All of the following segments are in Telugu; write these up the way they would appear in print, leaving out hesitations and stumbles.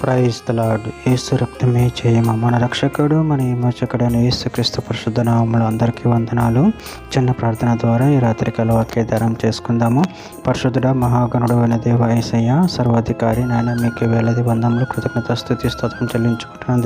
Praise the lord. యేసు రక్తమే జయము. మన రక్షకుడు మన విమోచకుడైన యేసుక్రీస్తు పరిశుద్ధ నామములో అందరికీ వందనాలు. చిన్న ప్రార్థన ద్వారా ఈ రాత్రికాల వాక్యధారం చేసుకుందాము. పరిశుద్ధుడ మహాగణుడు అయిన దేవ యేసయ్య సర్వాధికారి నాయన మీకు వేలది వందములు కృతజ్ఞత స్తుతి స్తోత్రం చెల్లించుకుంటున్నాను.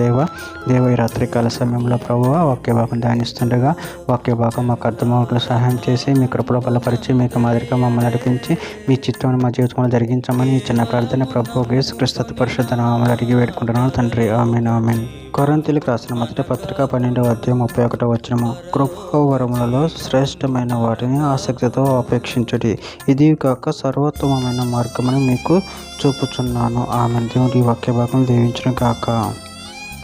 దేవ ఈ రాత్రికాల సమయంలో ప్రభువా వాక్య భాగం ధ్యానిస్తుండగా వాక్య భాగం మాకు అర్థమవుట్లు సహాయం చేసి మీ కృపలో బలపరిచి మీకు మాదిరిగా మమ్మల్ని నడిపించి మీ చిత్తం మా జీవితంలో జరిగించమని ఈ చిన్న ప్రార్థన ప్రభు యేసుక్రీస్తు పరిశుద్ధ నామములో అడిగి వేడుకుంటున్నాను తండ్రి. ఆమేన్ ఆమేన్. కొరింథీయులకు రాసిన మొదటి పత్రిక 12వ అధ్యాయం 31వ వచనము. కృపావరములలో శ్రేష్టమైన వాటిని ఆసక్తితో అపేక్షించుడి, ఇది కాక సర్వోత్తమమైన మార్గమును మీకు చూపుచున్నాను. ఆమేన్. దేవుడి వాక్య భాగం దీవించును గాక.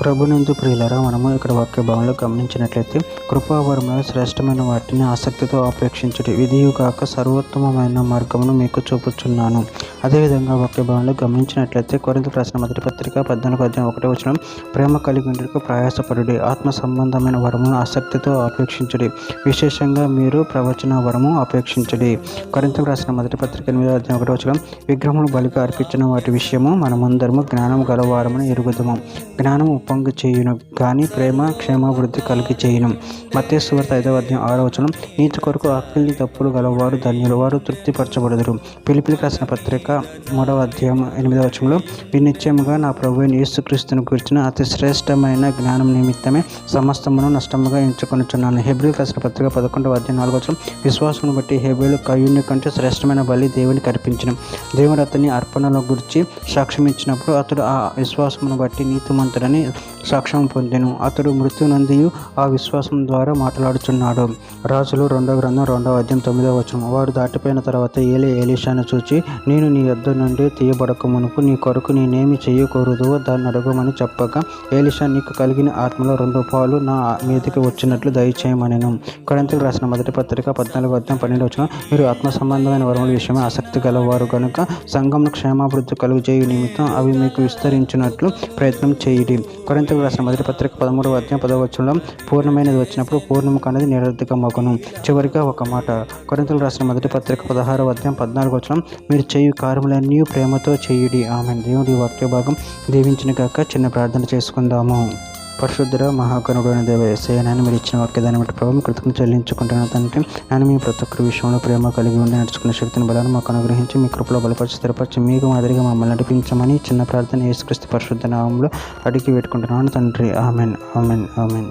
ప్రభునందు ప్రియులరా, మనము ఇక్కడ వాక్య భాగంలో గమనించినట్లయితే కృపావరములలో శ్రేష్టమైన వాటిని ఆసక్తితో అపేక్షించుడి, విధియు కాక సర్వోత్తమమైన మార్గమును మీకు చూపుచున్నాను. అదేవిధంగా వాక్య భాగంలో గమనించినట్లయితే కొరింథీయులకు రాసిన మొదటి పత్రిక 14వ అధ్యాయం 1వ వచనం. ప్రేమ కలిగి ఉండుటకు ప్రయాసపడుడి, ఆత్మ సంబంధమైన వరమును ఆసక్తితో అపేక్షించుడి, విశేషంగా మీరు ప్రవచన వరము అపేక్షించుడి. కొరింథీయులకు రాసిన మొదటి పత్రిక 8వ అధ్యాయం 1వ వచనం. విగ్రహములు బలిగా అర్పించిన వాటి విషయము మనమందరము జ్ఞానము గలవారమని ఎరుగుదము. జ్ఞానము పొంగు చేయును కానీ ప్రేమ క్షేమాభివృద్ధి కలిగి చేయును. మత్తయి సువార్త 5వ అధ్యాయం 6వ వచనం. నీతి కొరకు ఆకలి తప్పులు గలవారు ధన్యులు, వారు తృప్తిపరచబడుదురు. ఫిలిప్పీయులకు రాసిన పత్రిక 3వ అధ్యాయం 8వ వచనంలో. నిశ్చయముగా నా ప్రభువైన యేసుక్రీస్తును గురించిన అతి శ్రేష్టమైన జ్ఞానం నిమిత్తమే సమస్తమును నష్టముగా ఎంచుకొనుచున్నాను. హెబ్రీయులకు రాసిన పత్రిక 11వ అధ్యాయం 4వ వచనం. విశ్వాసమును బట్టి హేబేలు కయ్యూని కంటే శ్రేష్టమైన బలి దేవునికి అర్పించను. దేవుడు అతని అర్పణల గురించి సాక్ష్యం ఇచ్చినప్పుడు అతడు ఆ విశ్వాసమును బట్టి నీతిమంతుడని సాక్ష్యం పొందెను. అతడు మృత్యునందియు ఆ విశ్వాసం ద్వారా మాట్లాడుచున్నాడు. రాజులు 2వ గ్రంథం 2వ అధ్యాయం 9వ వచనం. వారు దాటిపోయిన తర్వాత ఎలీషాను చూచి, నేను నీ యొద్ద నుండి తీయబడక మునుపు నీ కొరకు నేనేమి చేయకూడదో దాన్ని అడగమని చెప్పగా, ఎలీషా నీకు కలిగిన ఆత్మలో 2 పాలు నా మీదకి వచ్చినట్లు దయచేయమనెను. కొరింథీయులకు రాసిన మొదటి పత్రిక 14వ అధ్యాయం 12వ వచనం. మీరు ఆత్మ సంబంధమైన వరముల విషయమే ఆసక్తి గలవారు కనుక సంఘమును క్షేమాభివృద్ధి కలుగు చేయు నిమిత్తం అవి మీకు విస్తరించినట్లు ప్రయత్నం చేయుడి. కొరింథీయులకు రాసిన మొదటి పత్రిక 13వ అధ్యాయం 10వ వచనంలో. పూర్ణమైనది వచ్చినప్పుడు పూర్ణము కానిది నిరర్ధకమగును. చివరిగా ఒక మాట. కొరింథీయులకు రాసిన మొదటి పత్రిక 16వ అధ్యాయం 14వ వచనం. మీరు చేయు కార్యములన్నీ ప్రేమతో చేయుడి. ఆమేన్. దేవుడి వాక్య భాగం దీవించిన గాక. చిన్న ప్రార్థన చేసుకుందాము. పరిశుద్ధుడ మహాగణుడు అయిన దేవ యేసయ్య, నేను మీరు ఇచ్చిన వాక్యదాన్ని బట్టి ప్రభావం కృతజ్ఞత చెల్లించుకుంటున్నాను తండ్రి. నేను మీ ప్రతి ఒక్కరి విషయంలో ప్రేమ కలిగి ఉండి నడుచుకునే శక్తిని బలాన్ని మాకు అనుగ్రహించి మీ కృపలో బలపరిచి స్థిరపరిచి మీకు మాదిరిగా మమ్మల్ని నడిపించమని చిన్న ప్రార్థన యేసుక్రీస్తు పరిశుద్ధ నామములో అడిగి పెట్టుకుంటున్నాను తండ్రి. Amen amen amen.